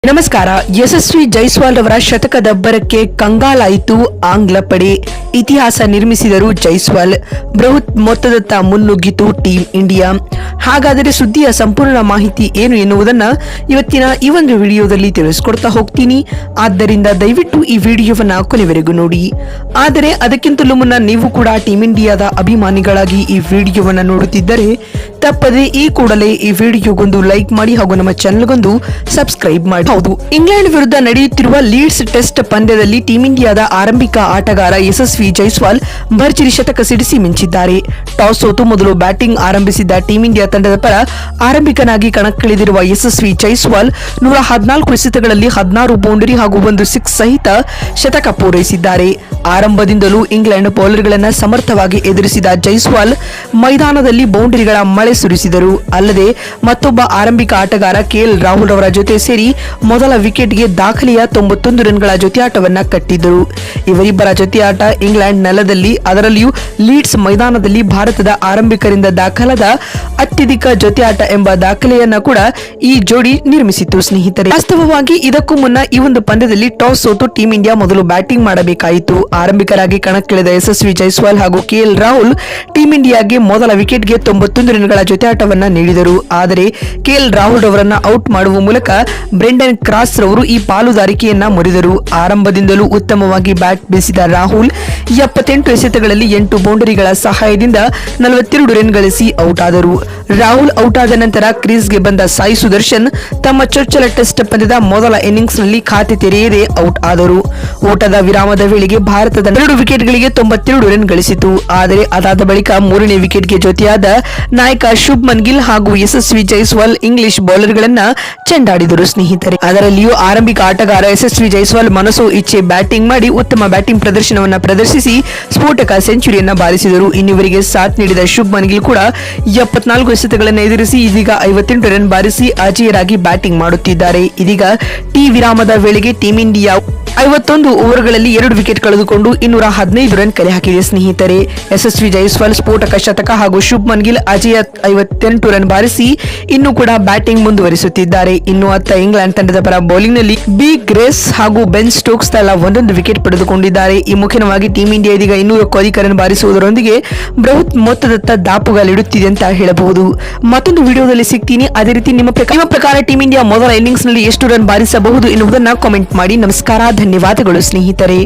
ನಮಸ್ಕಾರ. ಯಶಸ್ವಿ ಜೈಸ್ವಾಲ್ ಅವರ ಶತಕದಬ್ಬರಕ್ಕೆ ಕಂಗಾಲಾಯಿತು ಆಂಗ್ಲ ಪಡೆ. ಇತಿಹಾಸ ನಿರ್ಮಿಸಿದರು ಜೈಸ್ವಾಲ್. ಬೃಹತ್ ಮೊತ್ತದತ್ತ ಮುನ್ನುಗ್ಗಿತು ಟೀಂ ಇಂಡಿಯಾ. ಹಾಗಾದರೆ ಸುದ್ದಿಯ ಸಂಪೂರ್ಣ ಮಾಹಿತಿ ಏನು ಎನ್ನುವುದನ್ನ ಇವತ್ತಿನ ಈ ಒಂದು ವಿಡಿಯೋದಲ್ಲಿ ತಿಳಿಸ್ಕೊಡ್ತಾ ಹೋಗ್ತೀನಿ. ಆದ್ದರಿಂದ ದಯವಿಟ್ಟು ಈ ವಿಡಿಯೋವನ್ನ ಕೊನೆವರೆಗೂ ನೋಡಿ. ಆದರೆ ಅದಕ್ಕಿಂತಲೂ ಮುನ್ನ ನೀವು ಕೂಡ ಟೀಂ ಇಂಡಿಯಾದ ಅಭಿಮಾನಿಗಳಾಗಿ ಈ ವಿಡಿಯೋವನ್ನ ನೋಡುತ್ತಿದ್ದರೆ ತಪ್ಪದೆ ಈ ಕೂಡಲೇ ಈ ವಿಡಿಯೋಗೊಂದು ಲೈಕ್ ಮಾಡಿ ಹಾಗೂ ನಮ್ಮ ಚಾನೆಲ್ಗೊಂದು ಸಬ್ಸ್ಕ್ರೈಬ್ ಮಾಡಿ. ಹೌದು, ಇಂಗ್ಲೆಂಡ್ ವಿರುದ್ಧ ನಡೆಯುತ್ತಿರುವ ಲೀಡ್ಸ್ ಟೆಸ್ಟ್ ಪಂದ್ಯದಲ್ಲಿ ಟೀಂ ಇಂಡಿಯಾದ ಆರಂಭಿಕ ಆಟಗಾರ ಯಶಸ್ವಿ ಜೈಸ್ವಾಲ್ ಭರ್ಜರಿ ಶತಕ ಸಿಡಿಸಿ ಮಿಂಚಿದ್ದಾರೆ. ಟಾಸ್ ಸೋತು ಮೊದಲು ಬ್ಯಾಟಿಂಗ್ ಆರಂಭಿಸಿದ್ದ ಟೀಂ ಇಂಡಿಯಾ ತಂಡದ ಪರ ಆರಂಭಿಕನಾಗಿ ಕಣಕ್ಕಿಳಿದಿರುವ ಯಶಸ್ವಿ ಜೈಸ್ವಾಲ್ 114 ಎಸೆತಗಳಲ್ಲಿ 16 ಬೌಂಡರಿ ಹಾಗೂ 1 ಸಿಕ್ಸ್ ಸಹಿತ ಶತಕ ಪೂರೈಸಿದ್ದಾರೆ. ಆರಂಭದಿಂದಲೂ ಇಂಗ್ಲೆಂಡ್ ಬೌಲರ್ಗಳನ್ನು ಸಮರ್ಥವಾಗಿ ಎದುರಿಸಿದ ಜೈಸ್ವಾಲ್ ಮೈದಾನದಲ್ಲಿ ಬೌಂಡರಿಗಳ ಮಳೆ ಸುರಿಸಿದರು. ಅಲ್ಲದೆ ಮತ್ತೊಬ್ಬ ಆರಂಭಿಕ ಆಟಗಾರ ಕೆಎಲ್ ರಾಹುಲ್ ಅವರ ಜೊತೆ ಸೇರಿ ಮೊದಲ ವಿಕೆಟ್ಗೆ ದಾಖಲೆಯ 91 ರನ್ಗಳ ಜೊತೆಯಾಟವನ್ನ ಕಟ್ಟಿದ್ದರು. ಇವರಿಬ್ಬರ ಜೊತೆಯಾಟ ಇಂಗ್ಲೆಂಡ್ ನೆಲದಲ್ಲಿ, ಅದರಲ್ಲಿಯೂ ಲೀಡ್ಸ್ ಮೈದಾನದಲ್ಲಿ ಭಾರತದ ಆರಂಭಿಕರಿಂದ ದಾಖಲಾದ ಅತ್ಯಧಿಕ ಜೊತೆಯಾಟ ಎಂಬ ದಾಖಲೆಯನ್ನ ಕೂಡ ಈ ಜೋಡಿ ನಿರ್ಮಿಸಿತ್ತು ಸ್ನೇಹಿತರೆ. ವಾಸ್ತವವಾಗಿ ಇದಕ್ಕೂ ಮುನ್ನ ಈ ಒಂದು ಪಂದ್ಯದಲ್ಲಿ ಟಾಸ್ ಸೋತು ಟೀಂ ಇಂಡಿಯಾ ಮೊದಲು ಬ್ಯಾಟಿಂಗ್ ಮಾಡಬೇಕಾಯಿತು. ಆರಂಭಿಕರಾಗಿ ಕಣಕ್ಕಿಳಿದ ಯಶಸ್ವಿ ಜೈಸ್ವಾಲ್ ಹಾಗೂ ಕೆಎಲ್ ರಾಹುಲ್ ಟೀಂ ಇಂಡಿಯಾಗೆ ಮೊದಲ ವಿಕೆಟ್ಗೆ 91 ರನ್ಗಳ ಜೊತೆಯಾಟವನ್ನ ನೀಡಿದರು. ಆದರೆ ಕೆಎಲ್ ರಾಹುಲ್ ಅವರನ್ನ ಔಟ್ ಮಾಡುವ ಮೂಲಕ ಬ್ರೆಂಡನ್ ಕ್ರಾಸ್ ರವರು ಈ ಪಾಲುದಾರಿಕೆಯನ್ನ ಮುರಿದರು. ಆರಂಭದಿಂದಲೂ ಉತ್ತಮವಾಗಿ ಬ್ಯಾಟ್ ಬೀಸಿದ ರಾಹುಲ್ 78 ಎಸೆತಗಳಲ್ಲಿ 8 ಬೌಂಡರಿಗಳ ಸಹಾಯದಿಂದ 42 ರನ್ ಗಳಿಸಿ ಔಟ್ ಆದರು. ರಾಹುಲ್ ಔಟ್ ಆದ ನಂತರ ಕ್ರೀಸ್ಗೆ ಬಂದ ಸಾಯಿ ಸುದರ್ಶನ್ ತಮ್ಮ ಚೊಚ್ಚಲ ಟೆಸ್ಟ್ ಪಂದ್ಯದ ಮೊದಲ ಇನ್ನಿಂಗ್ಸ್ ನಲ್ಲಿ ಖಾತೆ ತೆರೆಯದೆ ಔಟ್ ಆದರು. ಓಟದ ವಿರಾಮದ ವೇಳೆಗೆ ಭಾರತದ 2 ವಿಕೆಟ್ಗಳಿಗೆ 92 ರನ್ ಗಳಿಸಿತು. ಆದರೆ ಅದಾದ ಬಳಿಕ 3ನೇ ವಿಕೆಟ್ಗೆ ಜೊತೆಯಾದ ನಾಯಕ ಶುಭ್ಮನ್ ಗಿಲ್ ಹಾಗೂ ಯಶಸ್ವಿ ಜೈಸ್ವಾಲ್ ಇಂಗ್ಲಿಷ್ ಬೌಲರ್ಗಳನ್ನ ಚೆಂಡಾಡಿದರು ಸ್ನೇಹಿತರೆ. ಅದರಲ್ಲಿಯೂ ಆರಂಭಿಕ ಆಟಗಾರ ಯಶಸ್ವಿ ಜೈಸ್ವಾಲ್ ಮನಸೋ ಇಚ್ಛೆ ಬ್ಯಾಟಿಂಗ್ ಮಾಡಿ ಉತ್ತಮ ಬ್ಯಾಟಿಂಗ್ ಪ್ರದರ್ಶನವನ್ನ ಪ್ರದರ್ಶಿಸಿ ಸ್ಫೋಟಕ ಸೆಂಚುರಿಯನ್ನ ಬಾರಿಸಿದರು. ಇನ್ನುವರೆಗೆ ಸಾಥ್ ನೀಡಿದ ಶುಭ್ಮನ್ ಗಿಲ್ ಕೂಡ 74 ಎಸೆತಗಳನ್ನು ಎದುರಿಸಿ ಇದೀಗ 58 ರನ್ ಬಾರಿಸಿ ಅಜೇಯರಾಗಿ ಬ್ಯಾಟಿಂಗ್ ಮಾಡುತ್ತಿದ್ದಾರೆ. ಇದೀಗ ಟಿ ವಿರಾಮದ ವೇಳೆಗೆ ಟೀಂ ಇಂಡಿಯಾ 51 ಓವರ್ಗಳಲ್ಲಿ 2 ವಿಕೆಟ್ ಕಳೆದುಕೊಂಡು 215 ರನ್ ಕಲೆ ಹಾಕಿದೆ ಸ್ನೇಹಿತರೆ. ಯಶಸ್ವಿ ಜೈಸ್ವಾಲ್ ಸ್ಫೋಟಕ ಶತಕ ಹಾಗೂ ಶುಭ್ಮನ್ ಗಿಲ್ ಅಜೇಯ 58 ರನ್ ಬಾರಿಸಿ ಇನ್ನೂ ಕೂಡ ಬ್ಯಾಟಿಂಗ್ ಮುಂದುವರಿಸುತ್ತಿದ್ದಾರೆ. ಇನ್ನು ಅತ್ತ ಇಂಗ್ಲೆಂಡ್ ತಂಡದ ಪರ ಬೌಲಿಂಗ್ ನಲ್ಲಿ ಬಿ ಗ್ರೇಸ್ ಹಾಗೂ ಬೆನ್ ಸ್ಟೋಕ್ಸ್ ತಲಾ ಒಂದೊಂದು ವಿಕೆಟ್ ಪಡೆದುಕೊಂಡಿದ್ದಾರೆ. ಈ ಮುಖ್ಯವಾಗಿ ಟೀಂ ಇಂಡಿಯಾ ಇದೀಗ 200ಕ್ಕೂ ಅಧಿಕ ರನ್ ಬಾರಿಸುವುದರೊಂದಿಗೆ ಬೃಹತ್ ಮೊತ್ತದತ್ತ ದಾಪುಗಾಲಿಡುತ್ತಿದೆ ಅಂತ ಹೇಳಬಹುದು. ಮತ್ತೊಂದು ವಿಡಿಯೋದಲ್ಲಿ ಸಿಗ್ತೀನಿ. ಅದೇ ರೀತಿ ನಿಮ್ಮ ಪ್ರಕಾರ ಟೀಂ ಇಂಡಿಯಾ ಮೊದಲ ಇನ್ನಿಂಗ್ಸ್ ನಲ್ಲಿ ಎಷ್ಟು ರನ್ ಬಾರಿಸಬಹುದು ಎನ್ನುವುದನ್ನ ಕಾಮೆಂಟ್ ಮಾಡಿ. ನಮಸ್ಕಾರ, ಧನ್ಯವಾದಗಳು ಸ್ನೇಹಿತರೆ.